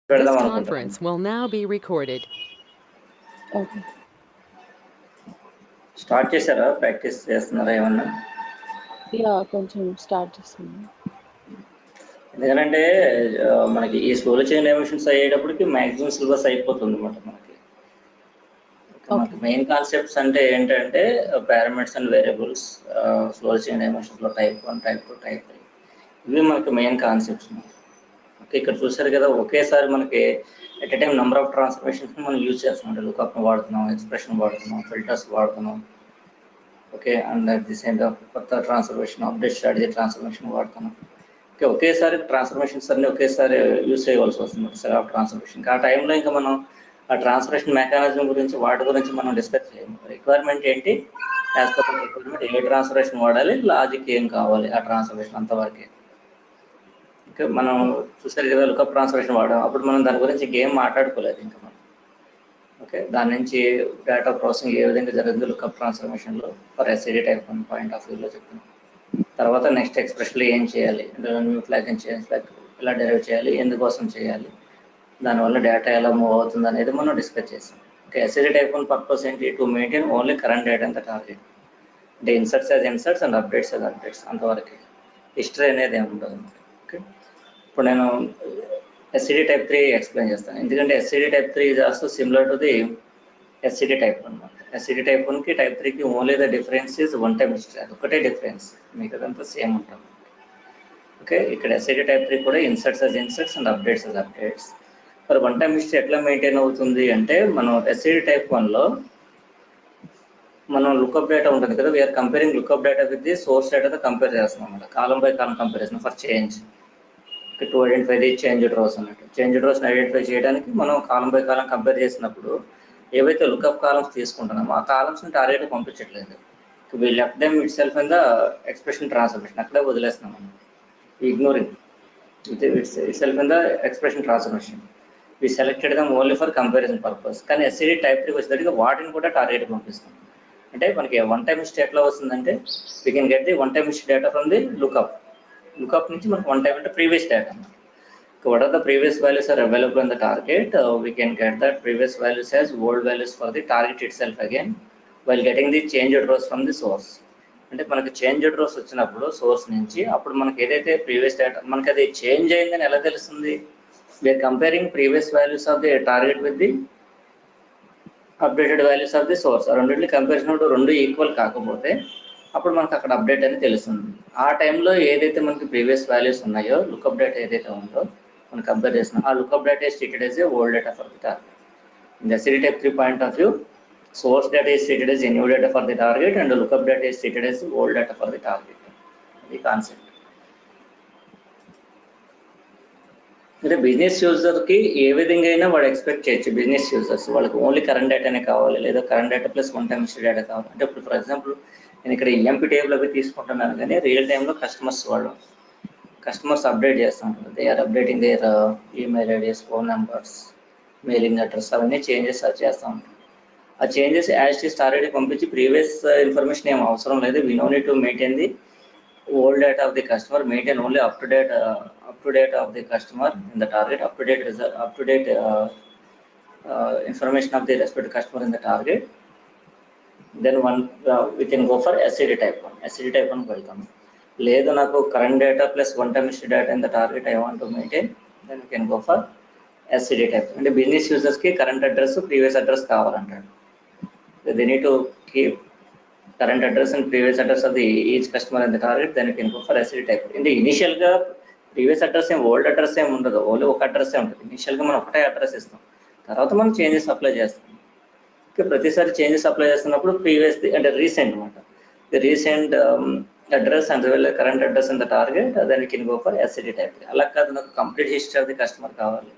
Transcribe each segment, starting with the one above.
This పెడదాం conference అనుకుంటున్నాను. will now be recorded. Okay. Start చేశారా? ప్రాక్టీస్ చేస్తున్నారా ఏమన్నా? కొంచెం స్టార్ట్ చేస్తున్నాను. ఎందుకంటే మనకి ఈ స్కూల్ చైన్ ఎమిషన్స్ అయ్యేటప్పటికి మ్యాక్సిమం సిలబస్ అయిపోతుంది అన్నమాట మనకి. మనకి మెయిన్ కాన్సెప్ట్స్ అంటే ఏంటంటే parameters and variables, flow chain ఎమిషన్స్లో టైప్ 1, టైప్ 2, టైప్ 3 ఇవి మనకి మెయిన్ కాన్సెప్ట్స్. ఓకే, ఇక్కడ చూసారు కదా, ఒకేసారి మనకి at a time number of transformations మనం యూజ్ చేస్తున్నాం. లుకప్ వాడుతున్నాం, ఎక్స్ప్రెషన్ వాడుతున్నాం, ఫిల్టర్స్ వాడుతున్నాం. Okay, and at the same కొత్త ట్రాన్స్ఫర్మేషన్, అప్డేట్ స్ట్రాటజీ ట్రాన్స్ఫర్మేషన్ వాడుతున్నాం. ఓకే, ఒకేసారి ట్రాన్స్ఫర్మేషన్స్ అన్ని ఒకేసారి యూజ్ చేయవలసి వస్తుంది సెల్ ఆఫ్ ట్రాన్స్ఫర్మేషన్. ఆ టైంలో ఇంకా మనం ఆ ట్రాన్స్ఫర్మేషన్ మెకానిజం గురించి వాటి గురించి మనం డిస్కస్ చేయము. రిక్వైర్మెంట్ ఏంటి, యాజ్ పర్ రిక్వైర్మెంట్ ఏ ట్రాన్స్ఫర్మేషన్ వాడాలి, లాజిక్ ఏం కావాలి, ఆ ట్రాన్స్ఫర్మేషన్ అంతవరకే. ఓకే, మనం చూసారు కదా లుకప్ ట్రాన్స్ఫర్మేషన్ వాడాం, అప్పుడు మనం దాని గురించి గేమ్ మాట్లాడుకోలేదు ఇంకా మనం. ఓకే, దాని నుంచి డేటా ప్రాసెసింగ్ ఏ విధంగా జరుగుతుంది లుకప్ ట్రాన్స్ఫర్మేషన్లో for SID type 1 point of వ్యూలో చెప్తున్నాం. తర్వాత నెక్స్ట్ ఎక్స్ప్రెషన్లో ఏం చేయాలి, new flag and change flag ఎలా డెరైవ్ చేయాలి, ఎందుకోసం చేయాలి, దానివల్ల డేటా ఎలా మూవ్ అవుతుంది అనేది మనం డిస్కస్ చేసాం. ఓకే, ఎస్ఐడి టైప్ 1 పర్పస్ ఏంటి, to maintain only current data అంత టార్గెట్. అంటే inserts as inserts and updates as updates, అంతవరకు హిస్టరీ అనేది ఏమి ఉండదు. ఓకే, ఇప్పుడు నేను ఎస్సిడి టైప్ 3 ఎక్స్ప్లెయిన్ చేస్తాను. ఎందుకంటే SCD type 3 is also similar to the SCD type 1 అనమాట. ఎస్సిడి టైప్ 1కి టైప్ 3కి only the difference is one time history, అది ఒకటే డిఫరెన్స్, మిగతాదంతా సేమ్ ఉంటుంది. ఓకే, ఇక్కడ ఎస్సిడి టైప్ 3 కూడా inserts as inserts and updates as updates. మరి వన్ టైమ్ హిస్టరీ ఎట్లా మెయింటైన్ అవుతుంది అంటే, మనం ఎస్సిడి టైప్ 1లో మనం లుకప్ డేటా ఉంటుంది కదా, we're comparing lookup data with the source డేటాతో కంపేర్ చేస్తున్నాం అనమాట. Column by column comparison for change, to identify the change rows అన్నట్టు. చేంజ్ రోస్ని ఐడెంటిఫై చేయడానికి మనం కాలం బై కాలం కంపేర్ చేసినప్పుడు ఏవైతే లుకప్ కాలమ్స్ తీసుకుంటున్నామో ఆ కాలమ్స్ని టార్గెట్ పంపించట్లేదు. We left them itself in the expression transformation, అక్కడే వదిలేస్తున్నాం మనం, ignoring itself in the expression transformation. We selected them only for comparison purpose. కానీ ఎస్సిడి టైప్ 3 వచ్చేసరికి వాటిని కూడా టార్గెట్ పంపిస్తాం. అంటే మనకి వన్ టైమ్ హిస్టరీ ఎట్లా వస్తుందంటే, we can get the one time history data from the lookup నుంచి మనకు వన్ టైమ్ అంటే previous data. What are the previous values are available in the target, we can get that previous values as old values for the target itself again, while getting the changed rows from the source. అంటే మనకి changed rose వచ్చినప్పుడు source నుంచి, అప్పుడు మనకి ఏదైతే previous data మనకి అది change అయిందని ఎలా తెలుస్తుంది, we are comparing previous values of the target with the updated values of the source. రెండింటిని కంపారిజన్ రెండు ఈక్వల్ కాకపోతే అప్పుడు మనకు అక్కడ అప్డేట్ అనేది తెలుస్తుంది. ఆ టైంలో ఏదైతే మనకి ప్రీవియస్ వాల్యూస్ ఉన్నాయో, లుకప్ డేటా ఏదైతే ఉందో మనం కంపేర్ చేస్తున్నాం, ఆ lookup data is treated as a old data for the target. In the SCD type 3 point of view, source data is treated as a new data for the target and the lookup data is treated as old data for the target. The concept. అంటే business యూజర్కి ఏ విధంగా అయినా వాడు expect చేయొచ్చు. Business users వాళ్ళకి only current డేటానే కావాలి, లేదా current data plus one time history data కావాలి. అంటే ఇప్పుడు ఫర్ ఎగ్జాంపుల్ నేను ఇక్కడ ఈఎంపీ టేబుల్ అవి తీసుకుంటున్నాను, కానీ రియల్ టైంలో కస్టమర్స్ అప్డేట్ చేస్తూ ఉంటారు. They are updating their email IDs, phone numbers, mailing address, అవన్నీ చేంజెస్ చేస్తూ ఉంటారు. ఆ changes as it is already పంపించి ప్రీవియస్ ఇన్ఫర్మేషన్ ఏం అవసరం లేదు. We no need to maintain the old data of the customer, maintain only up to date of the customer in the target, up to date information of the respective customer in the target. Then we can go for SCD type 1. SCD type 1 వెళ్తాము. లేదు నాకు current data plus one time history data in the target I want to maintain, then we can go for SCD type. అంటే business యూజర్స్కి current address, previous address కావాలంటాడు. They need to keep current address and previous address of the each customer in the target, then you can go for SCD type. అంటే ఇనిషియల్గా previous address ఏం old address ఏమి ఉండదు, only ఒక అడ్రస్సే ఉంటుంది. ఇనిషియల్గా మనం ఒకటే అడ్రస్ ఇస్తాం, తర్వాత మనం చేంజెస్ అప్లై చేస్తాం. ఓకే, ప్రతిసారి చేంజెస్ అప్లై చేస్తున్నప్పుడు ప్రీవియస్ అంటే రీసెంట్ అనమాట, the recent address and current address in the target, then you can go for SCD type. అలా కాదు, నాకు complete history of the customer కావాలి,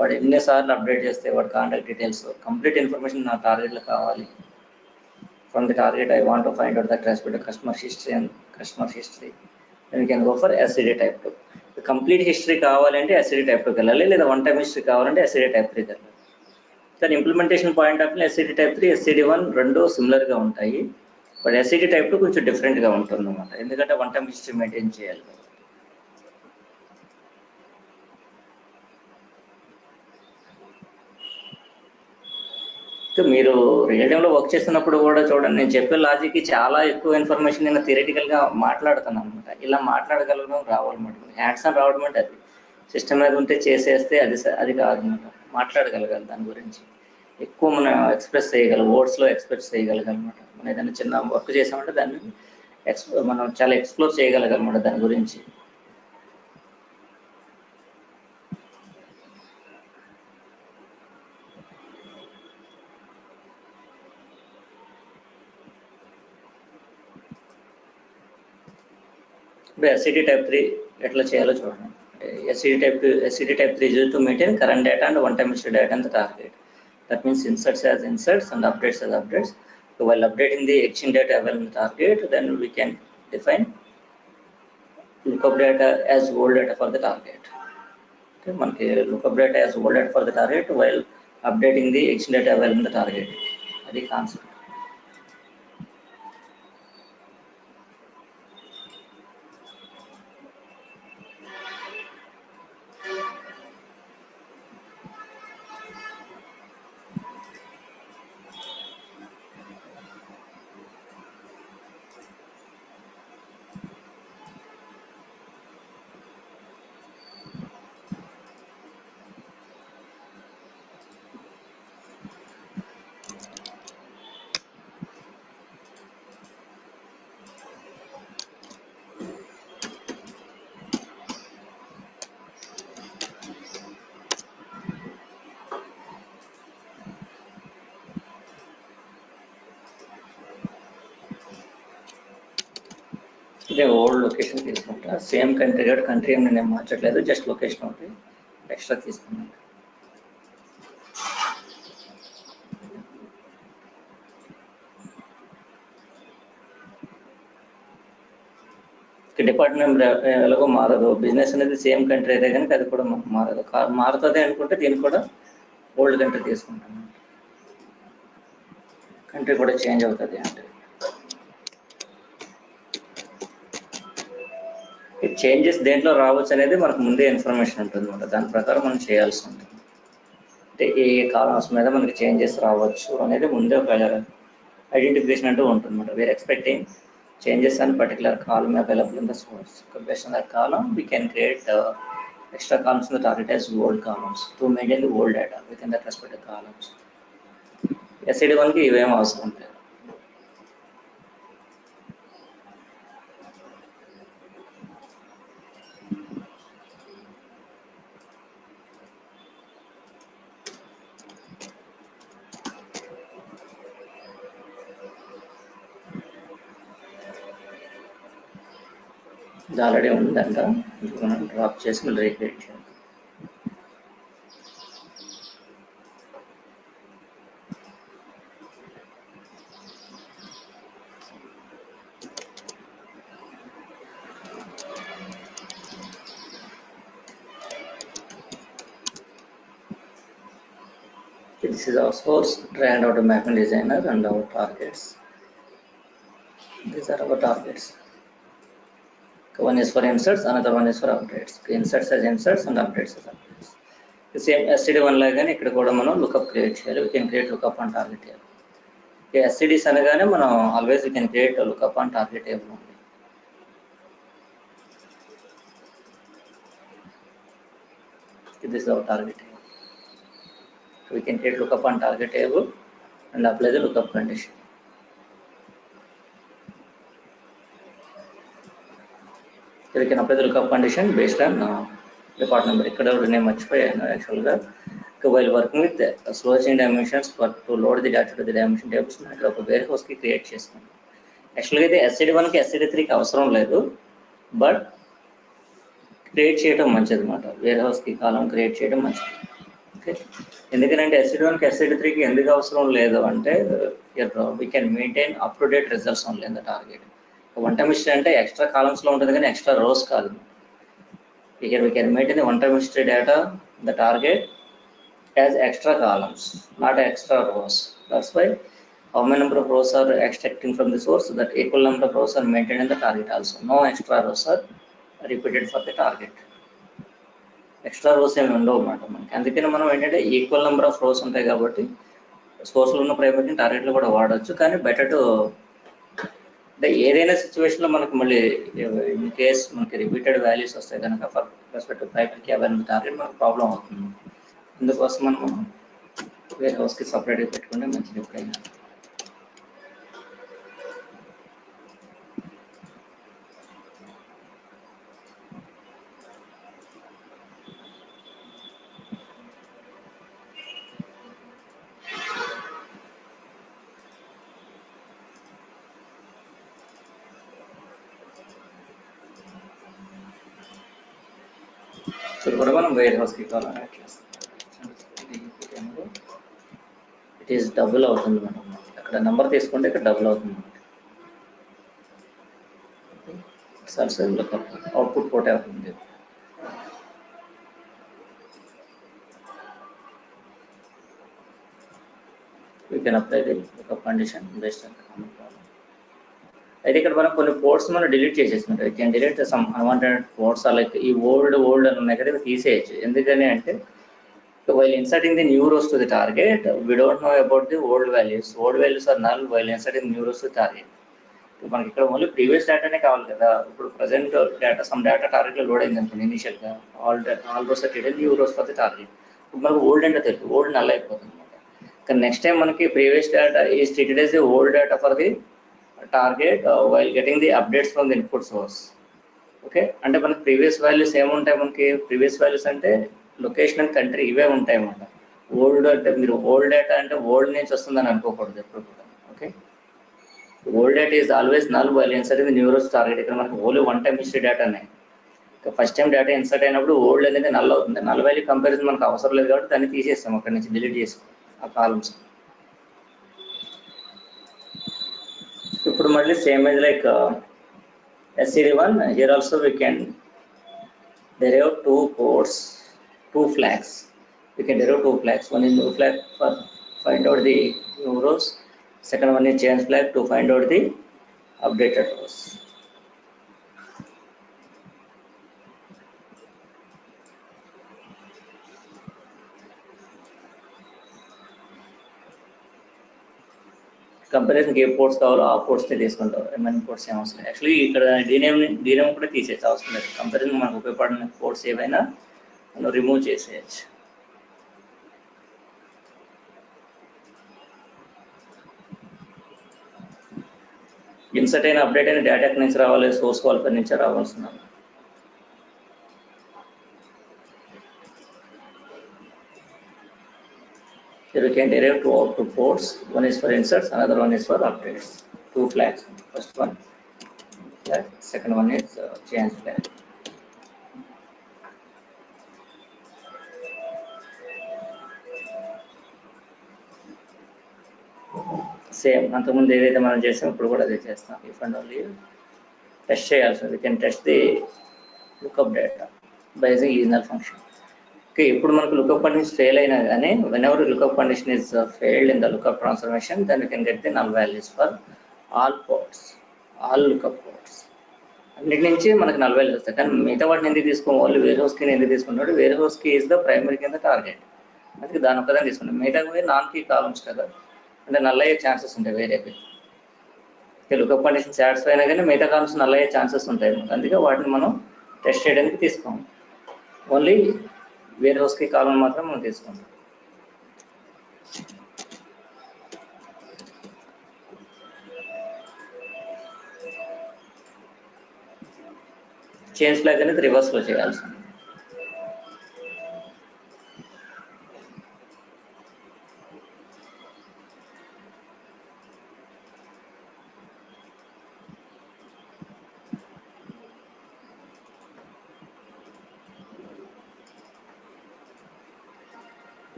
వాడు ఎన్నిసార్లు అప్డేట్ చేస్తే వాడు కాంటాక్ట్ డీటెయిల్స్ కంప్లీట్ ఇన్ఫర్మేషన్ నా టార్గెట్లో కావాలి. From the target, I want to find out that respective customer history. Then we can go for SCD type 2. The complete history కావాలంటే SCD type 2 వెళ్ళాలి, లేదా వన్ టైమ్ హిస్టరీ కావాలంటే SCD type 3 వెళ్ళాలి. దాని implementation point of view SCD type 3, SCD 1 రెండు సిమిలర్గా ఉంటాయి. But SCD type 2 కొంచెం డిఫరెంట్గా ఉంటుంది అన్నమాట, ఎందుకంటే వన్ టైమ్ హిస్టరీ మెయింటైన్ చేయాలి. మీరు రియల్ టైంలో వర్క్ చేస్తున్నప్పుడు కూడా చూడండి, నేను చెప్పే లాజిక్కి చాలా ఎక్కువ ఇన్ఫర్మేషన్ నేను థియరిటికల్గా మాట్లాడుతాను అనమాట. ఇలా మాట్లాడగలగడం రావాలన్నమాట. హ్యాండ్స్ ఆన్ రావడం అంటే అది సిస్టమ్ మీద ఉంటే చేసేస్తే అది కాదనమాట. మాట్లాడగలగాలి దాని గురించి, ఎక్కువ మనం ఎక్స్ప్రెస్ చేయగలం, వర్డ్స్లో ఎక్స్ప్రెస్ చేయగలగాలన్నమాట. మనం ఏదైనా చిన్న వర్క్ చేసామంటే దాన్ని మనం చాలా ఎక్స్ప్లోర్ చేయగలగాలన్నమాట దాని గురించి. ఇప్పుడు ఎస్సిడి టైప్ 3 ఎట్లా చేయాలో చూడండి. SCD type 3 is to maintain current data and one-time history data in the target. That means inserts as inserts and updates as updates. So while updating the exchange data available in the target, then we can define lookup data as old data for the target. Okay, మనకి lookup data as old data for the target while updating the exchange data available in the target. అది concept. ఇదే old location తీసుకుంటా, same country కాబట్టి country ఏమి నేను మార్చట్లేదు, just location ఒకటి extra తీసుకున్నాను. Department ఎలాగో మారదు, బిజినెస్ అనేది సేమ్ కంట్రీ అయితే కనుక అది కూడా మారదు. మారుతుంది అనుకుంటే దీన్ని కూడా ఓల్డ్ కంట్రీ తీసుకుంటాను, కంట్రీ కూడా చేంజ్ అవుతుంది అంటే. చేంజెస్ దేంట్లో రావచ్చు అనేది మనకు ముందే ఇన్ఫర్మేషన్ ఉంటుంది అన్నమాట. దాని ప్రకారం మనం చేయాల్సి ఉంటుంది. అంటే ఏ కాలమ్స్ మీద మనకి చేంజెస్ రావచ్చు అనేది ముందే ఒక ఐడెంటిఫికేషన్ అంటూ ఉంటుంది అన్నమాట. We are expecting changes on particular column available in the source. Based on that column, we can create extra columns in the target as old columns to maintain the old data within that respective columns. SCD1 కి ఇవేం అవసరం లేదు. ఇది already ఉందంట, మనం drop చేసి మళ్ళీ recreate చేయాలి. This is our source, dragged out of Mapping Designer and our targets. These are our targets. One is for inserts, another one is for updates. Inserts as inserts and updates as updates. The same SCD1 లాగానే ఇక్కడ కూడా మనం lookup create చేయాలి. We can create lookup on target table. SCDs అనగానే మనం always we can create a lookup on target table only. This is our target table. We can create lookup on target table and apply the lookup condition. So we can apply the lookup condition based on department number. ఇక్కడ నేను మర్చిపోయాను యాక్చువల్గా. While working with slow chain dimensions to load the data to the dimension tables, మనం ఇక్కడ ఒక wear హౌస్కి create చేస్తాం. యాక్చువల్గా అయితే SCD1కి SCD3కి అవసరం లేదు, బట్ క్రియేట్ చేయడం మంచిది అన్నమాట. వేర్ హౌస్కి కాలం క్రియేట్ చేయడం మంచిది. ఓకే, ఎందుకంటే SCD1కి SCD3కి ఎందుకు అవసరం లేదు అంటే we can maintain up to date results only in the target. One time history అంటే ఎక్స్ట్రా కాలమ్స్లో ఉంటుంది కానీ ఎక్స్ట్రా రోస్ కాదు. Here we can maintain the one-time history data, the target, as extra columns, not extra rows. That's why how many number of rows are extracting from the source, so that equal number of rows are maintained in the target also. No extra rows are repeated for the target. Extra rows ఏమి ఉండవు అన్నమాట మనకి. అందుకని మనం ఏంటంటే equal number of rose ఉంటాయి కాబట్టి సోర్స్లో ఉన్న ప్రైమరీని టార్గెట్లో కూడా వాడచ్చు, కానీ బెటర్ టు అంటే ఏదైనా సిచ్యువేషన్లో మనకు మళ్ళీ ఇన్ కేస్ మనకి రిపీటెడ్ వాల్యూస్ వస్తాయి కనుక ఫర్ రెస్పెక్ట్ ప్రైమరీకి అవన్నీ టార్గెట్ మనకు ప్రాబ్లం అవుతుంది. అందుకోసం మనం వేరే హౌస్కి సపరేట్గా పెట్టుకుంటే మంచిది ఎప్పుడైనా. ఇక్కడ కూడా మనం వేర్ హౌస్కి కావాలని ఇట్ ఈస్ డబుల్ అవుతుంది మనం. అక్కడ నెంబర్ తీసుకుంటే ఇక్కడ డబుల్ అవుతుంది. అవుట్పుట్ పోటే అవుతుంది. We can apply the lookup condition based on the common problem. అయితే ఇక్కడ మనం కొన్ని పోర్ట్స్ మనం డిలీట్ చేసేసుకుంటాం. We can delete some unwanted ports are like ఈ ఓల్డ్ అని ఉన్నాయి కదా, తీసేయచ్చు. ఎందుకని అంటే while inserting the new rows to the target, we don't know about the old values. Old values are null while inserting new rows to the target. మనకి ఇక్కడ only previous డేటానే కావాలి కదా. ఇప్పుడు ప్రజెంట్ డేటా సమ్ డేటా టార్గెట్లో load అయింది అనుకోండి, ఇనిషియల్గా all rows are new rows for the target. ఇప్పుడు మనకు ఓల్డ్ అంటే తెలుసు, ఓల్డ్ నల్ అయిపోతుంది అనమాట. కానీ నెక్స్ట్ టైం మనకి previous data is treated as the old data for the target while getting the updates from the input source. Okay, అంటే మనకి ప్రీవియస్ వాల్యూస్ ఏముంటాయి, మనకి ప్రీవియస్ వాల్యూస్ అంటే లొకేషన్ అండ్ కంట్రీ ఇవే ఉంటాయి అన్నమాట. ఓల్డ్ అంటే మీరు ఓల్డ్ డేటా అంటే ఓల్డ్ నుంచి వస్తుందని అనుకోకూడదు ఎప్పుడు కూడా. Okay, old data is always null while inserting the new rows target. ఇక్కడ మనకి ఓన్లీ వన్ టైం హిస్టరీ డేటానే. ఫస్ట్ టైం డేటా ఇన్సర్ట్ అయినప్పుడు ఓల్డ్ అనేది నల్ అవుతుంది. నల్ వాల్యూ కంపారిజన్ మనకు అవసరం లేదు కాబట్టి దాన్ని తీసేస్తాం, అక్కడి నుంచి డిలీట్ చేసుకో ఆ కాలమ్స్. ఇప్పుడు మళ్ళీ same as like SCD1, here also we can derive two ports, two flags. We can derive two flags. One is new flag for find out the new rows. Second one is change flag to find out the updated rows. Comparison A ports కావాలో ఆ ports తీసుకుంటాం, MN ports ఏం అవసరం. Actually ఇక్కడ డీనేమ్ కూడా తీసేసి అవసరం లేదు. కంపారిజన్ మనకు ఉపయోగపడిన పోర్ట్స్ ఏవైనా మనం రిమూవ్ చేసేయచ్చు. ఇన్సర్ట్ అయిన అప్డేట్ అయిన డేటా ఎక్కడి నుంచి రావాలి, సోర్స్ క్వాలిఫైర్ నుంచి రావాల్సిన. Here we can derive two output ports. One is for inserts, another one is for updates. Two flags. First one flag, second one is change flag. Same అంతకుముందు ఏదైతే మనం చేసాం ఇప్పుడు కూడా అదే చేస్తాం. ఇఫ్ అండ్ ఓన్లీ టెస్ట్ చేయాల్సింది. We can test the lookup data by using ENL function. Okay, ఇప్పుడు మనకు లుకప్ కండిషన్ ఫెయిల్ అయినా కానీ whenever lookup condition is failed in the lookup transformation, then we can get the null values for all ports, all lookup ports. అన్నిటి నుంచి మనకు null values వస్తాయి. కానీ మిగతా వాటిని ఎందుకు తీసుకోం, ఓన్లీ వేర్ హౌస్ కి ఎందుకు తీసుకున్నాడు, వేర్ హౌస్ కి ఈజ్ ద ప్రైమరీ కింద టార్గెట్. అందుకే దాని ఒక్కదాన్ని తీసుకున్నాం. మిగతా నాన్ కీ కాలమ్స్ కదా, అంటే నల్ అయ్యే ఛాన్సెస్ ఉంటాయి వేరేవి. లుకప్ కండిషన్ సాటిస్ఫై అయినా కానీ మిగతా కాలమ్స్ నల్ అయ్యే ఛాన్సెస్ ఉంటాయి. అందుకే వాటిని మనం టెస్ట్ చేయడానికి తీసుకోం. ఓన్లీ వేర్ హౌస్కి కాలం మాత్రం మనం తీసుకుంటాం. చేంజ్ ఫ్లాగ్ అనేది రివర్స్లో చేయాల్సింది.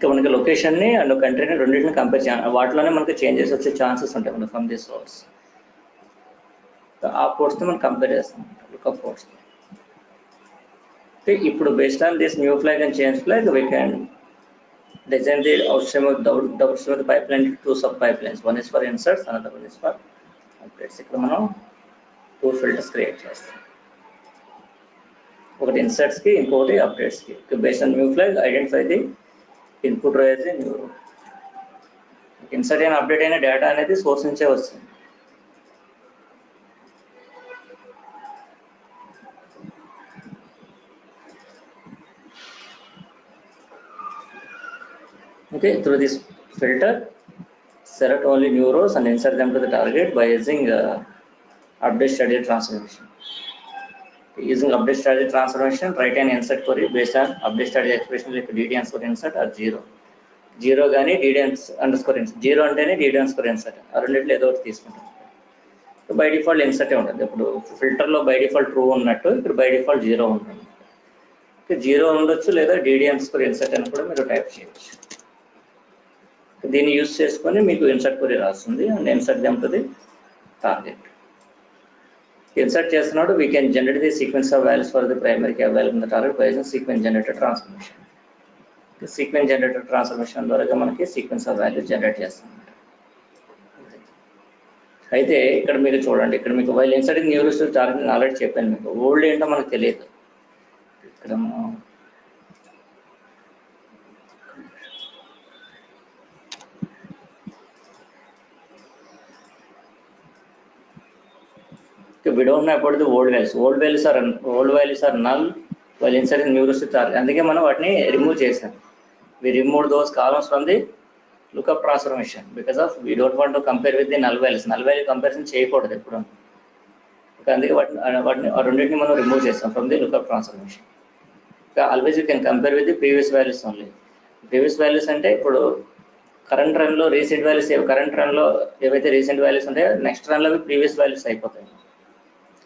మనకి లొకేషన్ని అండ్ కంట్రీని రెండింటిని కంపేర్ చేయాలి. వాటిలోనే మనకి చేంజెస్ వచ్చే ఛాన్సెస్ ఉంటాయి మనకి ఫ్రమ్ ది సోర్స్. ఆ పోర్ట్స్తో మనం కంపేర్ చేస్తాం లుకప్ పోర్ట్స్. ఇప్పుడు based on this new flag and change flag we can design the downstream of the pipeline into two sub pipelines. One is for inserts, another one is for updates. ఇక్కడ మనం two filters create చేస్తాం, ఒకటి inserts కి, ఇంకొకటి updates కి. Based on new flag identify the input రో as a new రో. Insert అయిన అప్డేట్ అయిన డేటా అనేది సోర్స్ నుంచే వస్తుంది. Okay, through this filter, select only new rows and insert them to the target by using update strategy transformation. Using update strategy transformation, write an insert query based on update strategy expression like dd underscore insert or 0. 0 కానీ dd underscore insert. 0 అంటేనే dd underscore insert. ఆ రెండిట్లో ఏదో ఒకటి తీసుకుంటాం. By default ఇన్సర్టే ఉంటుంది. ఇప్పుడు ఫిల్టర్లో by default true ఉన్నట్టు ఇక్కడ బై డిఫాల్ట్ 0 ఉంటుంది. 0 ఉండొచ్చు లేదా dd underscore insert అని కూడా మీరు టైప్ చేయొచ్చు. దీన్ని యూజ్ చేసుకొని మీకు ఇన్సర్ట్ క్వెరీ రాస్తుంది and insert them to the target. Insert చేస్తున్నాడు we can generate the sequence of values for the primary key available in the target by using sequence generator transformation. Sequence generator transformation ద్వారా మనకి sequence of values generate చేస్తాం. అయితే ఇక్కడ మీరు చూడండి, ఇక్కడ మీకు while inserting new rows target already చెప్పాను మీకు. ఓల్డ్ ఏంటో మనకు తెలియదు. ఇక్కడ we don't know about the old values. Old values are null while inserting new rows to target. అందుకే మనం వాటిని రిమూవ్ చేసాం. We removed those columns from the lookup transformation because of we don't want to compare with the null values. Null value comparison చేయకూడదు ఎప్పుడు. అందుకే వాటిని రెండింటిని మనం రిమూవ్ చేస్తాం from the lookup transformation. Always you can compare with the previous values only. Previous values అంటే ఇప్పుడు current run లో రీసెంట్ వాల్యూస్, కరెంట్ రన్ లో ఏవైతే రీసెంట్ వాల్యూస్ ఉంటాయో నెక్స్ట్ రన్ లో ప్రీవియస్ వాల్యూస్ అయిపోతాయి.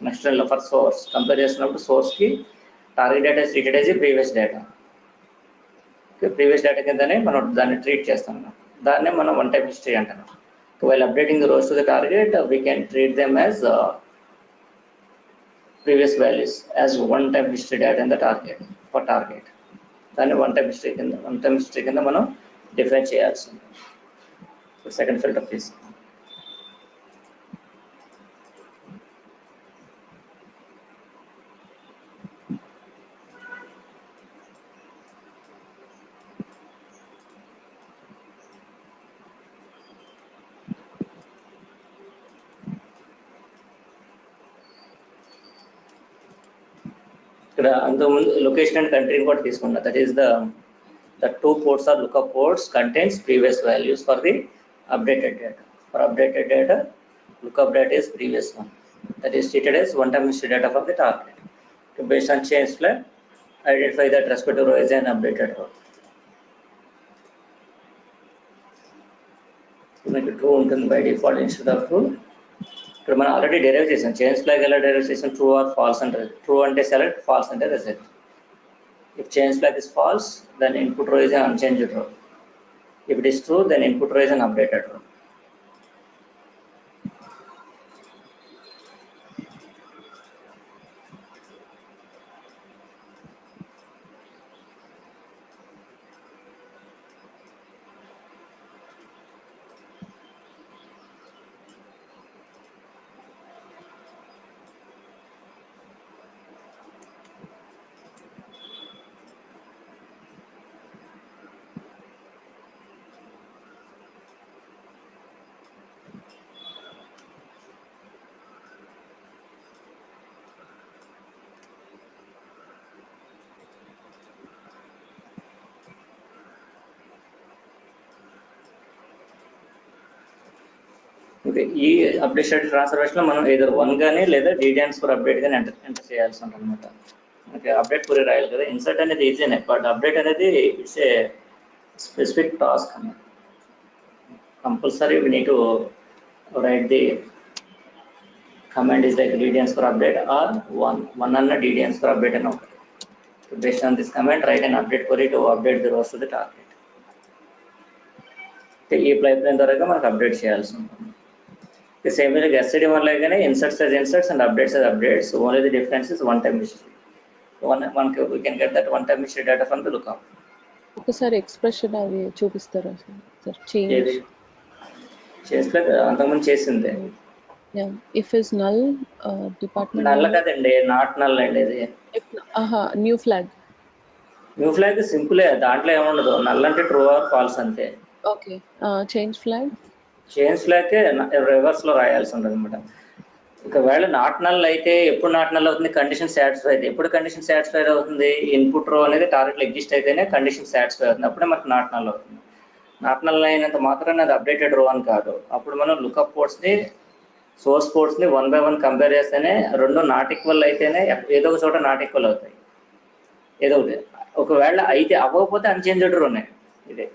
నెక్స్ట్ రన్ లో ఫర్ సోర్స్ కంపేర్ చేసినప్పుడు సోర్స్ కి target data treated as previous data. Previous data కిందనే మనం దాన్ని ట్రీట్ చేస్తాం. దాన్నే మనం వన్ టైప్ హిస్టరీ అంటాం. While updating the rose to the target we can treat them as previous values as one type history data in the target for target. దాన్ని one type history కింద మనం define చేయాల్సి ఉంటుంది. Second filter please. ఇక్కడ అంతకుముందు location and కంట్రీని కూడా తీసుకున్నా. That is the two ports are lookup ports contains previous values for the updated data. For updated data, lookup data is previous one. That is treated as one-time history data for the target. So based on change flag, identify that respective row as an updated row. మనకి true ఉంటుంది by default instead of true. ఇక్కడ మనం already derive చేసాం. Change flag ఎలా derive చేసాం? True or falls అంటే true అంటే select, falls అంటే reject. If change flag is false, then input row is an unchanged row. If it is true, then input row is an updated row. Okay, ఈ update status transformation లో మనం ఏదో one గానీ లేదా details for update గానీ enter చేయాల్సి ఉంటుంది అనమాట. ఓకే, అప్డేట్ పూరి రాయాలి కదా. ఇన్సర్ట్ అనేది ఈజీనే, బట్ అప్డేట్ అనేది ఇట్స్ ఏ స్పెసిఫిక్ టాస్క్ అన్నమాట. Compulsory we need to write the command is like details for update or one అన్న డీటెయిల్స్ ఫర్ అప్డేట్ అని ఒకటి. Based on this command write and update query to update the rows to the target. ఈ pipeline ద్వారా మనకు update చేయాల్సి ఉంటుంది. The same way like yesterday one like inserts as inserts and updates as updates. So only the difference is one-time history. We can get that one-time history data from the lookup. ఒకసారి expression అది చూపిస్తారా sir ఏది change? చేసలేదు, అంతకుముందు చేసిందే. If is null department నల్ల name. కదండి, not null అండి ఇది. New flag. న్యూ ఫ్లాగ్ సింపులే, దాంట్లో ఏముండదు, నల్ అంటే ట్రూ ఆర్ ఫాల్స్ అంతే. Okay. Change flag. Change flag reverse లో రాయాల్సి ఉంటుంది అనమాట. ఒకవేళ నాట్ నల్ అయితే ఎప్పుడు నాట్ నల్ అవుతుంది, కండిషన్ సాటిస్ఫై అయితే. ఎప్పుడు కండిషన్ సాటిస్ఫై అవుతుంది, ఇన్పుట్ రో అనేది టార్గెట్లో ఎగ్జిస్ట్ అయితేనే కండిషన్ సాటిస్ఫై అవుతుంది, అప్పుడే మనకు నాట్ నల్ అవుతుంది. నాట్ నల్ అయినంత మాత్రాన్ని అది అప్డేటెడ్ రో అని కాదు. అప్పుడు మనం లుకప్ పోర్ట్స్ని, సోర్స్ పోర్ట్స్ని 1 by 1 కంపేర్ చేస్తేనే రెండు నాట్ ఈక్వల్ అయితేనే ఏదో ఒక చోట నాట్ ఈక్వల్ అవుతాయి, ఏదో ఒకటి. ఒకవేళ అయితే అవ్వకపోతే అన్చేంజ్డ్ రోనే. ఇదే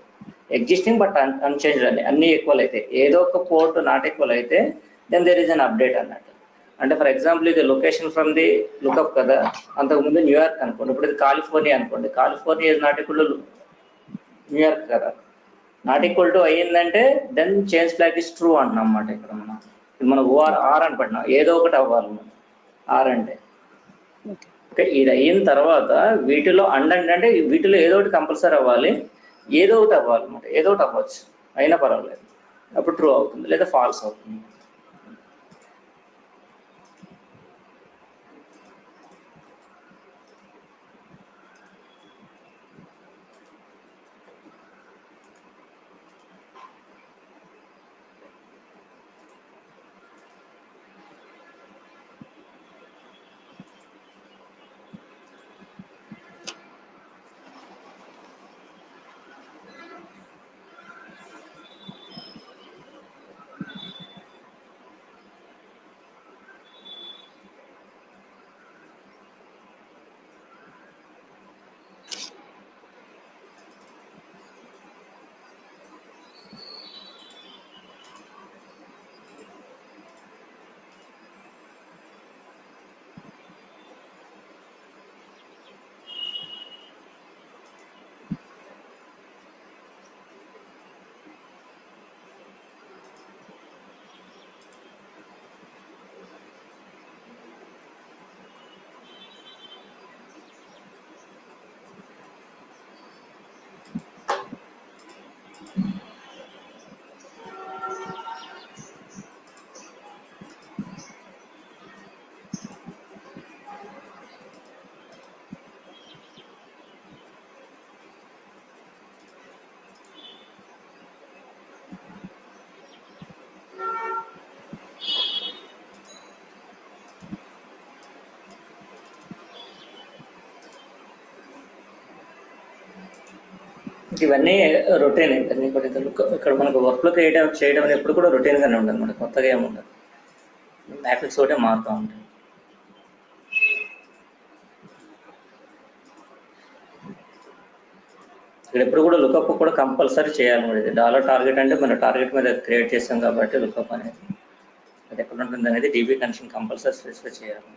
ఎగ్జిస్టింగ్ బట్ అన్చేంజ్డ్ అని, అన్ని ఈక్వల్ అయితే. ఏదో ఒక పోర్ట్ నాట్ ఈక్వల్ అయితే then there is an update అన్నట్టు. అంటే ఫర్ ఎగ్జాంపుల్ ఇది లొకేషన్ ఫ్రమ్ ది లుకప్ కదా, అంతకుముందు న్యూయార్క్ అనుకోండి, ఇప్పుడు ఇది కాలిఫోర్నియా అనుకోండి. California is not equal to New York కదా. నాట్ ఈక్వల్ టు అయ్యిందంటే then change flag is true అంటున్నాం అన్నమాట. ఇక్కడ మనం ఆర్ అని పడినాం, ఏదో ఒకటి అవ్వాలి మనం ఆర్ అంటే. ఓకే, ఇది అయిన తర్వాత వీటిలో అంటే వీటిలో ఏదో ఒకటి కంపల్సరీ అవ్వాలి, ఏదో ఒకటి అవ్వాలి అనమాట. ఏదో ఒకటి అవ్వచ్చు, అయినా పర్వాలేదు, అప్పుడు ట్రూ అవుతుంది లేదా ఫాల్స్ అవుతుంది. ఇవన్నీ రొటీన్. ఇవన్నీ కూడా ఇక్కడ మనకు వర్క్లో చేయడం అనేది ఎప్పుడు కూడా రొటీన్గానే ఉండదు, మనకు కొత్తగా ఏమి ఉండదు. మ్యాట్రిక్స్ ఒకటే మారుతూ ఉంటాయి. ఇక్కడ ఎప్పుడు కూడా లుకప్ కూడా కంపల్సరీ చేయాలన్నమాట. ఇది డాలర్ టార్గెట్ అంటే మన టార్గెట్ మీద క్రియేట్ చేస్తాం కాబట్టి లుకప్ అనేది అది ఎక్కడ ఉంటుంది అనేది డీబీ కనెక్షన్ కంపల్సరీ స్పెసిఫై చేయాలి.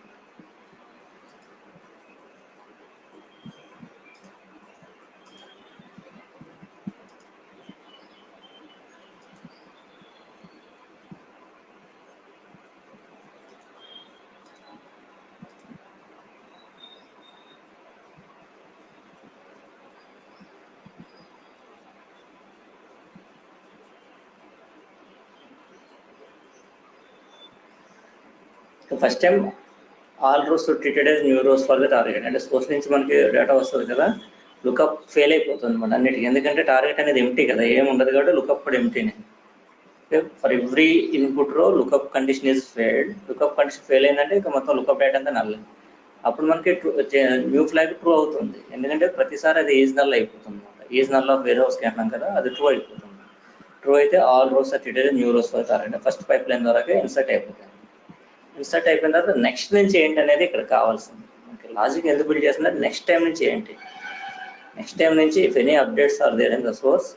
First time all rows treated as new rows for the target. అంటే సోర్స్ నుంచి మనకి డేటా వస్తుంది కదా, లుకప్ ఫెయిల్ అయిపోతుంది అనమాట అన్నిటికీ. ఎందుకంటే టార్గెట్ అనేది ఎంటీ కదా, ఏం ఉండదు కాబట్టి లుకప్ కూడా ఎంటీనే. ఫర్ ఎవ్రీ ఇన్పుట్ రో lookup condition is failed. Lookup condition fail అయిందంటే ఇంకా మొత్తం లుకప్ డేటా అంతా నల్. అప్పుడు మనకి న్యూ ఫ్లాగ్ ట్రూ అవుతుంది, ఎందుకంటే ప్రతిసారి అది ఈజ్ నల్ అయిపోతుంది అనమాట. ఈజ్ నల్ ఆఫ్ వేరే హౌస్కి అంటాం కదా, అది ట్రూ అయిపోతుంది. ట్రూ అయితే all rows are treated new rows for target. First pipeline ద్వారా ఇన్సర్ట్ అయిపోతాయి. ఇన్సర్ట్ అయిపోయిన తర్వాత నెక్స్ట్ నుంచి ఏంటి అనేది ఇక్కడ కావాల్సింది. మనకి లాజిక్ ఎందుకు బిల్డ్ చేస్తున్నారు, నెక్స్ట్ టైం నుంచి ఏంటి. నెక్స్ట్ టైం నుంచి if any updates are there in the source,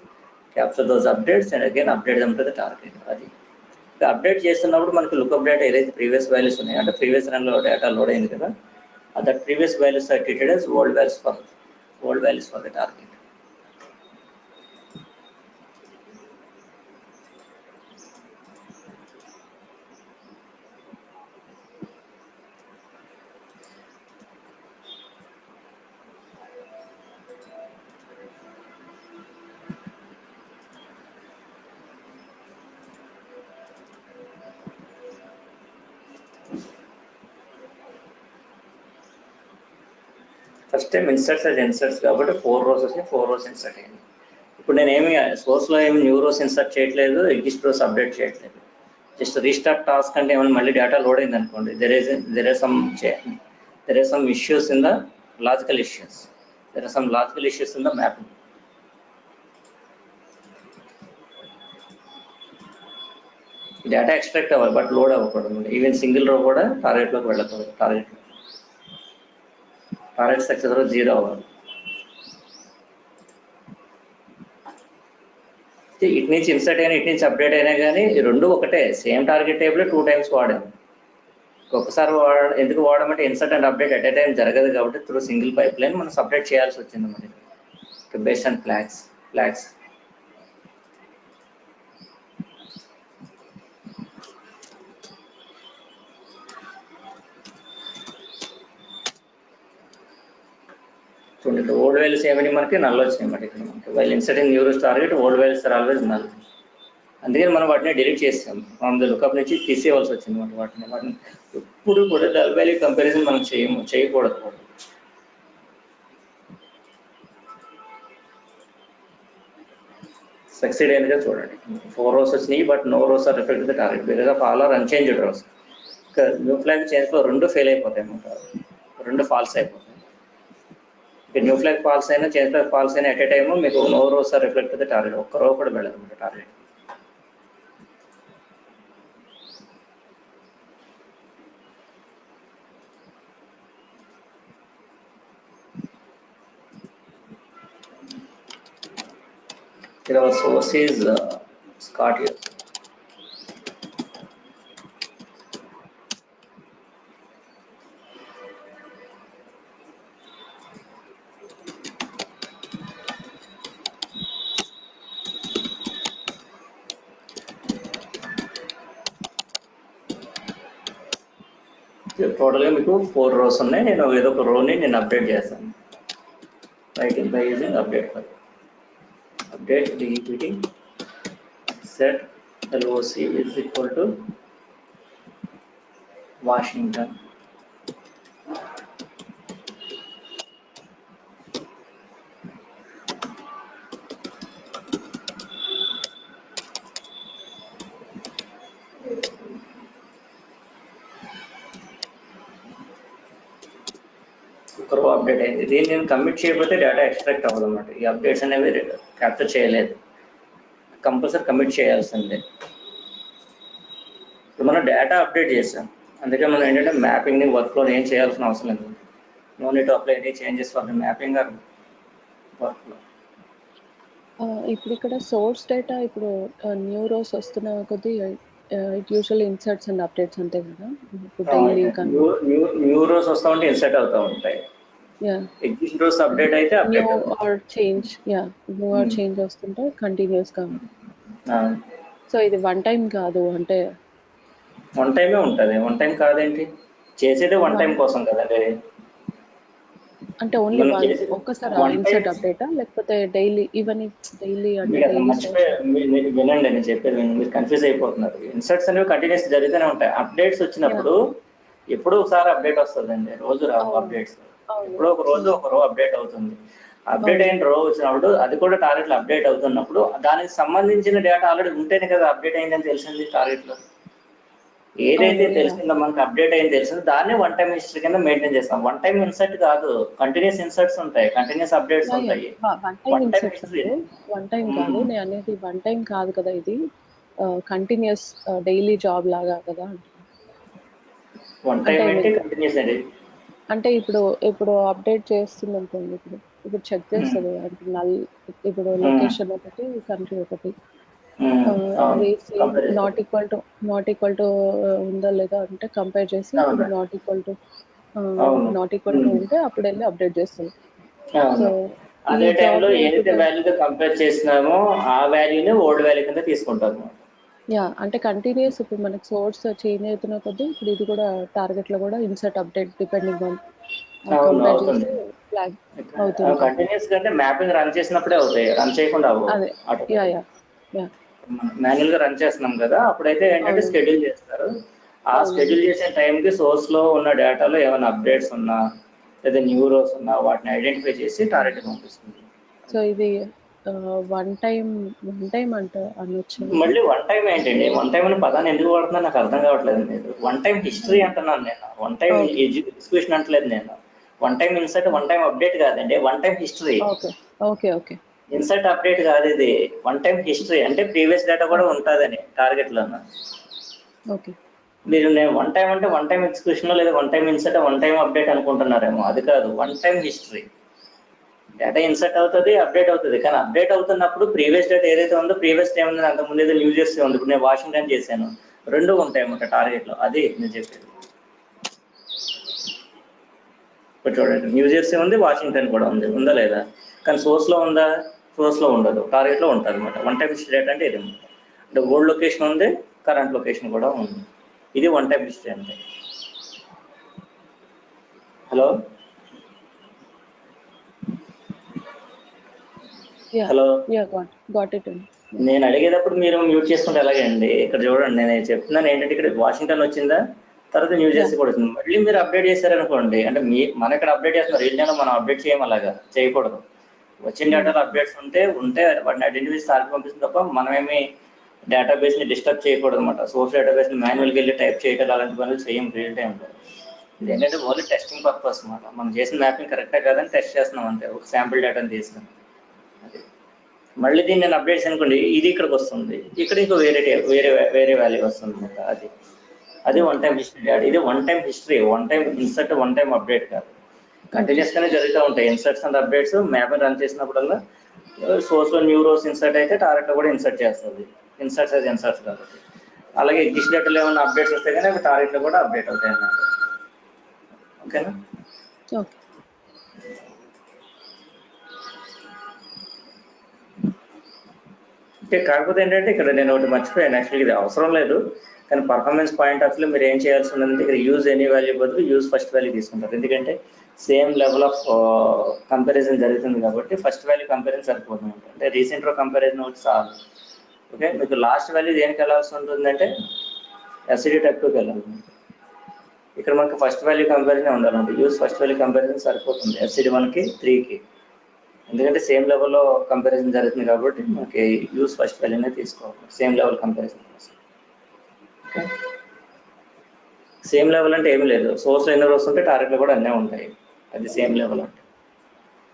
capture those updates and again update them to the target. అది అప్డేట్ చేస్తున్నప్పుడు మనకి లుకప్ డేటా ఏదైతే ప్రీవియస్ వాల్యూస్ ఉన్నాయో, అంటే ప్రీవియస్ రన్లో డేటా లోడ్ అయింది కదా, that previous values are treated as old values for the target. First time inserts కాబట్టి 4 rows వచ్చి 4 rows ఇన్సర్ట్ అయ్యింది. ఇప్పుడు నేను ఏమి సోర్స్లో ఏమి న్యూ రోస్ ఇన్సర్ట్ చేయట్లేదు, ఎగ్జిస్ట్ రోస్ అప్డేట్ చేయట్లేదు. జస్ట్ రీస్టార్ట్ టాస్క్ అంటే ఏమైనా మళ్ళీ డేటా లోడ్ అయింది అనుకోండి, there are some issues in the logical issues, there are some logical issues in the mapping. Data extract అవ్వాలి బట్ లోడ్ అవ్వకూడదు. Even single row కూడా టార్గెట్లోకి వెళ్ళకూడదు. టార్గెట్ సక్సెస్ రో 0 అవ్వాలి. ఇటు నుంచి ఇన్సర్ట్ అయినా ఇటు నుంచి అప్డేట్ అయినా కానీ రెండు ఒకటే, సేమ్ టార్గెట్ టేబుల్ 2 times వాడాము. ఒక్కసారి ఎందుకు వాడమంటే insert and update at a time జరగదు కాబట్టి త్రూ సింగిల్ పైప్ లైన్ మనం సపరేట్ చేయాల్సి వచ్చింది మనకి బేస్డ్ ఆన్ ఫ్లాగ్స్. చూడండి ఇక్కడ ఓల్డ్ వాల్యూస్ ఏమని మనకి నల్ వచ్చినాయి అన్నమాట. ఇక్కడ మనకి while inserting new rows target old values are always null. అందుకని మనం వాటిని డిలీట్ చేస్తాం, ఫ్రమ్ ద లుకప్ నుంచి తీసేయవలసి వచ్చింది అనమాట. వాటిని ఎప్పుడు కూడా నల్ వాల్యూ కంపారిజన్ మనం చేయకూడదు. సక్సీడ్ అయిందిగా చూడండి, 4 rows వచ్చినాయి but no rows are reflect the target because of all are unchanged rows. New flag చేంజ్లో 2 ఫెయిల్ అయిపోతాయి అన్నమాట, 2 ఫాల్స్ అయిపోతాయి. న్యూ ఫ్లాగ్ ఫాల్స్ అయినా చేంజ్ ఫ్లాగ్ ఫాల్స్ అయినా ఎట్ ఏ టైమ్ మీకు no rows are reflect the target, ఒక్క row కూడా వెళ్ళదు అనమాట target. Here our source is Scott here. టోటల్గా మీకు 4 rows ఉన్నాయి. నేను ఏదో ఒక రోని నేను అప్డేట్ చేస్తాను writing by using update DEPT set LOC is equal to Washington. ఒక అప్డేట్ అయింది. దీన్ని నేను కమిట్ చేయకపోతే డేటా ఎక్స్ట్రాక్ట్ అవ్వదు అనమాట. ఈ అప్డేట్స్ అనేవి క్యాప్చర్ చేయలేదు, కంపల్సరీ కమిట్ చేయాల్సిందే. ఇప్పుడు మనం డేటా అప్డేట్ చేసాం, అందుకే మనం ఏంటంటే మ్యాపింగ్ని వర్క్లో ఏం చేయాల్సిన అవసరం లేదు. No need to apply any changes for the mapping or వర్క్లో. ఇప్పుడు ఇక్కడ సోర్స్ డేటా ఇప్పుడు న్యూ రోస్ వస్తున్న కొద్దీ it usually inserts and updates అంతే కదా. ఇప్పుడు డైలీ న్యూ రోస్ వస్తూ ఉంటే ఇన్సర్ట్ అవుతూ ఉంటాయి, ఎగ్జిస్ట్ రోస్ అప్డేట్ అయితే న్యూ ఆర్ చేంజ్ వస్తుంటే కంటిన్యూస్ గా. సో ఇది వన్ టైం కాదు, అంటే వన్ టైమే ఉంటుంది. వన్ టైం కాదేంటి, చేసేదే వన్ టైం కోసం కదండి. అంటే ఓన్లీ ఒక్కసారి ఇన్సర్ట్ అప్డేటా లేకపోతే డైలీ ఈవెన్ డైలీ అంటే వినండి నేను చెప్పేది, మీరు కన్ఫ్యూజ్ అయిపోతున్నారు. ఇన్సర్ట్స్ అనేవి కంటిన్యూస్ జరుగుతూనే ఉంటాయి. అప్డేట్స్ వచ్చినప్పుడు ఎప్పుడో ఒకసారి అప్డేట్ వస్తుందండి, రోజు రావు అప్డేట్స్. ఎప్పుడో ఒక రోజు ఒక రో అప్డేట్ అవుతుంది. అప్డేట్ అయిన రో వచ్చినప్పుడు అది కూడా టార్గెట్లో అప్డేట్ అవుతున్నప్పుడు దానికి సంబంధించిన డేటా ఆల్రెడీ ఉంటేనే కదా అప్డేట్ అయిందని తెలిసింది. టార్గెట్లో ఏదైతే తెలిసిందో మనకు అప్డేట్ అయింది తెలిసిందో దాన్ని వన్ టైం హిస్టరీ కింద మెయింటైన్ చేస్తాం. వన్ టైం ఇన్సర్ట్ కాదు, కంటిన్యూస్ ఇన్సర్ట్స్ ఉంటాయి, కంటిన్యూస్ అప్డేట్స్ ఉంటాయి. వన్ టైం కాదు నేను అనేది, వన్ టైం కాదు కదా ఇది, కంటిన్యూస్ డైలీ జాబ్ లాగా కదా. వన్ టైం అంటే కంటిన్యూస్ అండి. అంటే ఇప్పుడు అప్డేట్ చేస్తుంది అనుకోండి, ఇప్పుడు చెక్ చేస్తుంది అంటే నల్, ఇప్పుడు లొకేషన్ ఒకటి, కంట్రీ ఒకటి, నాట్ ఈక్వల్ టు ఉందా లేదా అంటే కంపేర్ చేసి ఇప్పుడు నాట్ ఈక్వల్ టు ఉంటే అప్పుడు వెళ్ళి అప్డేట్ చేస్తుంది. సో అదే టైంలో ఏదైతే వాల్యూతో కంపేర్ చేసినామో ఆ వాల్యూని ఓల్డ్ వాల్యూ కింద తీసుకుంటాము. అంటే కంటిన్యూస్ ఇప్పుడు మనకి సోర్స్ చేంజ్ అవుతున్న కొద్దీ ఇప్పుడు ఇది కూడా టార్గెట్ లో కూడా insert update depending on compare చేసి ఫ్లాగ్ అవుతుంది. కంటిన్యూస్ గా అంటే మ్యాపింగ్ రన్ చేసినప్పుడే అవుతాయి, రన్ చేయకుండా అదే మాన్యువల్ గా రన్ చేస్తున్నాం కదా, అప్పుడైతే ఏంటంటే షెడ్యూల్ చేస్తారు. ఆ షెడ్యూల్ చేసే టైంకి సోర్స్ లో ఉన్న డేటాలో ఏమైనా అప్డేట్స్ ఉన్నా లేదా న్యూరోస్ ఉన్నా వాటిని ఐడెంటిఫై చేసి టార్గెట్ పంపిస్తుంది. సో ఇది వన్ టైం అనొచ్చు. మళ్ళీ వన్ టైం ఏంటండి? వన్ టైం అనే పదాన్ని ఎందుకు వాడుతున్నా నాకు అర్థం కావట్లేదు. మీరు వన్ టైం హిస్టరీ అంటున్నాను నేను, వన్ టైం ఎగ్జిక్యూషన్ అంటలేదు నేను. One time insert, one time update కాదండి, one time history. Okay. Insert update కాదు ఇది, వన్ టైం హిస్టరీ. అంటే ప్రీవియస్ డేటా కూడా ఉంటుందని టార్గెట్ లో. ఓకే. మీరు నేను వన్ టైం అంటే వన్ టైం ఎగ్జిక్యూషన్ లేదా one time insert, one time update అనుకుంటున్నారేమో. అది కాదు, one time history. Data insert అవుతుంది, అప్డేట్ అవుతుంది. కానీ అప్డేట్ అవుతున్నప్పుడు ప్రీవియస్ డేటా ఏదైతే ఉందో, ప్రీవియస్ టైం ఉంది, అంతకుముందు ఏదో న్యూ జెర్సీ ఉంది, ఇప్పుడు నేను వాషింగ్టన్ చేశాను, రెండు ఉంటాయి అన్నమాట టార్గెట్లో. అది నేను చెప్పేది. ఇప్పుడు చూడండి, న్యూ జెర్సీ ఉంది, వాషింగ్టన్ కూడా ఉంది, ఉందా లేదా? కానీ సోర్స్లో ఉందా? సోర్స్లో ఉండదు, టార్గెట్లో ఉంటుంది అనమాట. వన్ టైం హిస్టరీ డేటా అంటే ఇది అనమాట. అంటే ఓల్డ్ లొకేషన్ ఉంది, కరెంట్ లొకేషన్ కూడా ఉంది. ఇది వన్ టైం హిస్టరీ అంటే. Hello hello got it. నేను అడిగేటప్పుడు మీరు మ్యూట్ చేసుకుంటే ఎలాగే అండి? ఇక్కడ చూడండి, నేను చెప్తున్నాను ఏంటంటే, ఇక్కడ వాషింగ్టన్ వచ్చిందా, తర్వాత న్యూ జెర్సీ కూడా వచ్చింది. మళ్ళీ మీరు అప్డేట్ చేశారనుకోండి, అంటే మన ఇక్కడ అప్డేట్ చేస్తున్నారు, రీజన్లో మనం అప్డేట్ చేయము, అలాగా చేయకూడదు. వచ్చిన డేటాలో అప్డేట్స్ ఉంటే వాటిని ఐడెంటిఫై టార్గెట్ పంపిస్తుంది తప్ప మనమేమి డేటాబేస్ని డిస్టర్బ్ చేయకూడదు అనమాట. సోర్స్ డేటాబేస్ని మాన్యువల్గా వెళ్ళి టైప్ చేయడం అలాంటి పనులు చేయం రియల్ టైంలో. ఇది ఏంటంటే ఓన్లీ టెస్టింగ్ పర్పస్ అనమాట. మనం చేసిన మ్యాపింగ్ కరెక్టే కాదని టెస్ట్ చేస్తున్నాం అంతే, ఒక శాంపిల్ డేటాని తీసుకుని. అది మళ్ళీ దీన్ని నేను అప్డేట్స్ అనుకోండి, ఇది ఇక్కడికి వస్తుంది, ఇక్కడ ఇంకో వేరే వాల్యూ వస్తుంది అనమాట. అది వన్ టైం హిస్టరీ డేటా. ఇది one time history, one time insert, one time update కాదు. కంటిన్యూస్ గానే జరుగుతూ ఉంటాయి inserts and updates. Map run చేసినప్పుడల్లా సోర్స్ లో న్యూ రోస్ ఇన్సర్ట్ అయితే టార్గెట్ లో కూడా ఇన్సర్ట్ చేస్తుంది. ఇన్సర్ట్స్ అది ఇన్సర్ట్స్ కాబట్టి. అలాగే ఎగ్జిస్ట్ డేటాలో ఏమైనా అప్డేట్స్ వస్తే కానీ అవి టార్గెట్ లో కూడా అప్డేట్ అవుతాయి అన్నమాట. ఓకేనా? ఓకే. కాకపోతే ఏంటంటే, ఇక్కడ నేను ఒకటి మర్చిపోయాను. యాక్చువల్గా ఇది అవసరం లేదు, కానీ పర్ఫార్మెన్స్ పాయింట్ ఆఫ్ వ్యూ మీరు ఏం చేయాల్సి ఉందంటే, ఇక్కడ యూజ్ ఎనీ వాల్యూ బదులు యూజ్ ఫస్ట్ వాల్యూ తీసుకుంటారు. ఎందుకంటే సేమ్ లెవెల్ ఆఫ్ కంపారిజన్ జరుగుతుంది కాబట్టి ఫస్ట్ వాల్యూ కంపారిజన్ సరిపోతుంది. అంటే రీసెంట్ రో కంపారిజన్ ఒకటి చాలు. ఓకే, మీకు లాస్ట్ వాల్యూ దేనికి వెళ్ళాల్సి ఉంటుందంటే ఎస్సిడి టైప్కి వెళ్ళాలి. ఇక్కడ మనకి ఫస్ట్ వాల్యూ కంపారిజన్ ఉండాలంటే యూజ్ ఫస్ట్ వాల్యూ కంపారిజన్ సరిపోతుంది ఎస్సిడి 1కి 3కి. ఎందుకంటే సేమ్ లెవెల్లో కంపారిజన్ జరుగుతుంది కాబట్టి మనకి యూజ్ ఫస్ట్ వాల్యూనే తీసుకోవాలి, సేమ్ లెవెల్ కంపారిజన్ కోసం. ఓకే, సేమ్ లెవెల్ అంటే ఏమీ లేదు, సోర్స్ ఎన్ని రోస్ ఉంటే టార్గెట్లు కూడా అన్నీ ఉంటాయి. అది సేమ్ లెవెల్ అంటే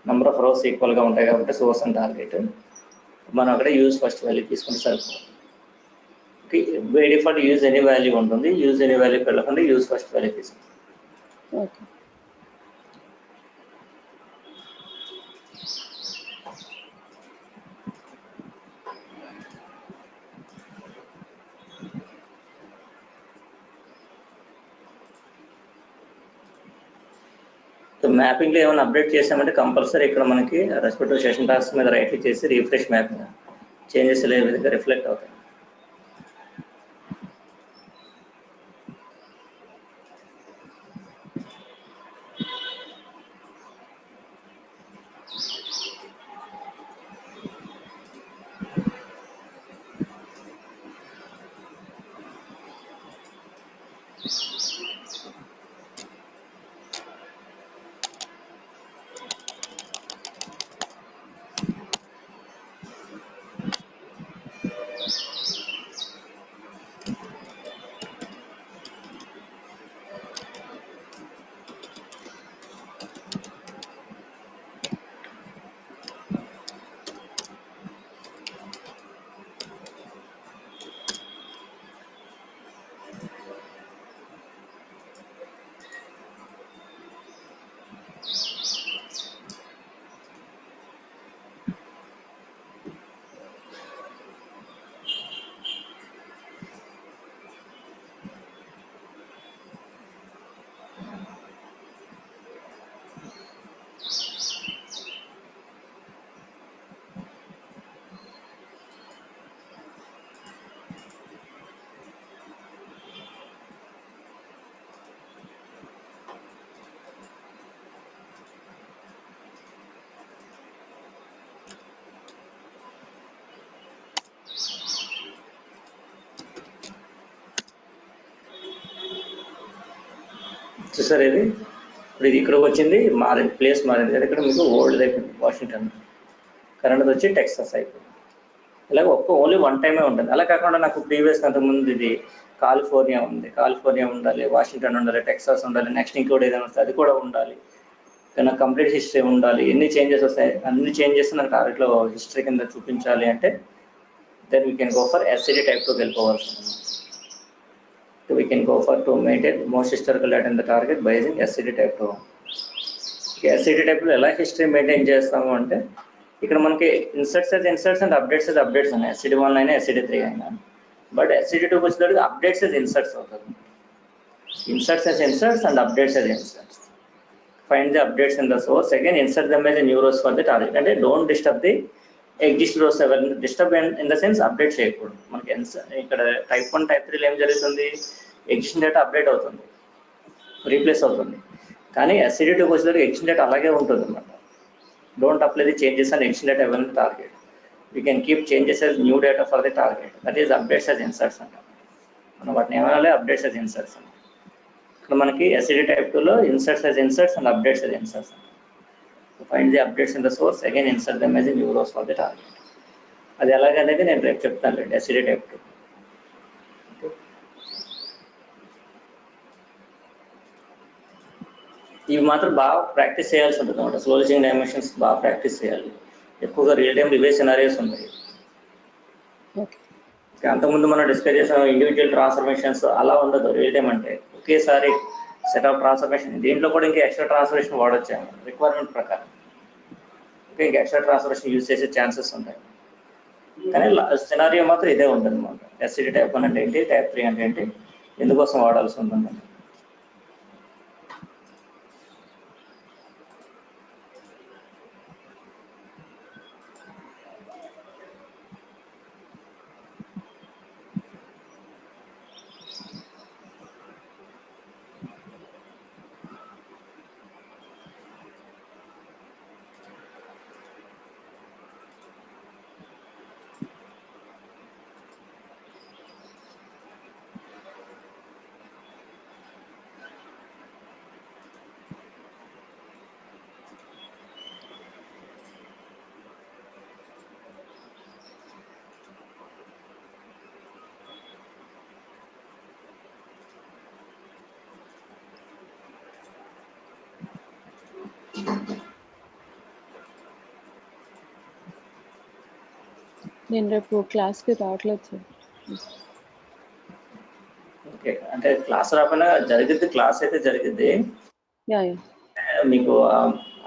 నెంబర్ ఆఫ్ రోస్ ఈక్వల్గా ఉంటాయి కాబట్టి సోర్స్ అండ్ టార్గెట్. మనం అక్కడ యూజ్ ఫస్ట్ వాల్యూ తీసుకుంటే సరిపోతుంది. Okay, by default use any value ఉంటుంది, యూజ్ ఎనీ వాల్యూకి వెళ్ళకుండా యూజ్ ఫస్ట్ వాల్యూ తీసుకుంటాం. ఓకే. మ్యాపింగ్ లో ఏమైనా అప్డేట్ చేసామంటే కంపల్సరీ ఇక్కడ మనకి రెస్పెక్టివ్ సెషన్ టాస్క్ మీద రైట్ క్లిక్ చేసి రిఫ్రెష్ మ్యాపింగ్ చేంజెస్ ఏ విధంగా రిఫ్లెక్ట్ అవుతాయి. చూసారు ఇది ఇప్పుడు ఇది ఇక్కడికి వచ్చింది, మారింది, ప్లేస్ మారింది కదా, ఇక్కడ మీకు ఓల్డ్ అయిపోయింది వాషింగ్టన్, కరెంట్ వచ్చి టెక్సాస్ అయిపోయింది. ఇలాగ ఓన్లీ వన్ టైమే ఉంటుంది. అలా కాకుండా నాకు ప్రీవియస్ అంతకుముందు ఇది కాలిఫోర్నియా ఉంది, కాలిఫోర్నియా ఉండాలి, వాషింగ్టన్ ఉండాలి, టెక్సాస్ ఉండాలి, నెక్స్ట్ ఇంకోటి ఏదైనా వస్తే అది కూడా ఉండాలి, కానీ కంప్లీట్ హిస్టరీ ఉండాలి, ఎన్ని చేంజెస్ వస్తాయి, అన్ని చేంజెస్ నాకు టార్గెట్లో హిస్టరీ కింద చూపించాలి అంటే then we can go for SCD type 2 వెళ్ళిపోవాల్సి ఉంది. We can go for to maintain most historical data in the target by using SCD type 2. SCD type లో ఎలా హిస్టరీ మెయింటైన్ చేస్తాము అంటే ఇక్కడ మనకి ఇన్సర్ట్స్ అండ్ అప్డేట్స్ ఉన్నాయి, SCD1 అయినా SCD3 అయినా. బట్ SCD2 వచ్చేటప్పుడు అప్డేట్స్ ఇన్సర్ట్స్ అవుతుంది. Inserts and updates inserts. Find the updates in the source, again insert them as a new rows for the target. అంటే don't disturb the exist rows. Disturb in the sense update చేయకూడదు. మనకి ఇక్కడ type 1 type 3 ఏం జరుగుతుంది, existing data update అవుతుంది, replace అవుతుంది. కానీ SCD2 వచ్చేసరికి ఎగ్జిస్టింగ్ డేటా అలాగే ఉంటుంది అనమాట. Don't apply the changes and existing data ఎవరి target. We can keep changes as new data for the target. That is updates as inserts అంటాం. మనం వాటిని ఏమనాలి, అప్డేట్స్ as ఇన్సర్ట్స్ అంటాం. ఇక్కడ మనకి SCD type 2 లో inserts and updates as inserts. Find the updates in the source, again insert them as a new rows for the target. అది ఎలాగనేది నేను రేపు చెప్తాను SCD type 2. ఇవి మాత్రం బాగా ప్రాక్టీస్ చేయాల్సి ఉంటుంది అనమాట. స్లో చేంజ్ డైమెన్షన్స్ బాగా ప్రాక్టీస్ చేయాలి. ఎక్కువగా రియల్ టైం రివే సినారియోస్ ఉన్నాయి. అంతకుముందు మనం డిస్కస్ చేసిన ఇండివిజువల్ ట్రాన్స్ఫర్మేషన్స్ అలా ఉండదు. రియల్ టైం అంటే ఒకేసారి సెట్ ఆఫ్ ట్రాన్స్ఫర్మేషన్. దీంట్లో కూడా ఇంకా ఎక్స్ట్రా ట్రాన్స్ఫర్మేషన్ వాడొచ్చాము రిక్వైర్మెంట్ ప్రకారం. ఇంకా ఎక్స్ట్రా ట్రాన్స్ఫర్మేషన్ యూజ్ చేసే ఛాన్సెస్ ఉంటాయి. కానీ సినారియో మాత్రం ఇదే ఉంటుంది అనమాట. SCD type 1 అంటే ఏంటి, టైప్ 3 అంటే ఏంటి, ఎందుకోసం వాడాల్సి ఉంటుంది. నేను రేపు క్లాస్కి రావట్లేదు సార్. ఓకే, అంటే క్లాస్ రాకుండా జరిగిద్ది, క్లాస్ అయితే జరిగిద్ది. యా మీకు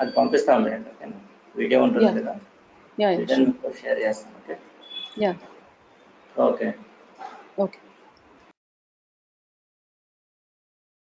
అది పంపిస్తాను, వీడియో ఉంటుంది కదా, యా మీకు షేర్ చేస్తాను. Okay yeah okay. ఓకే.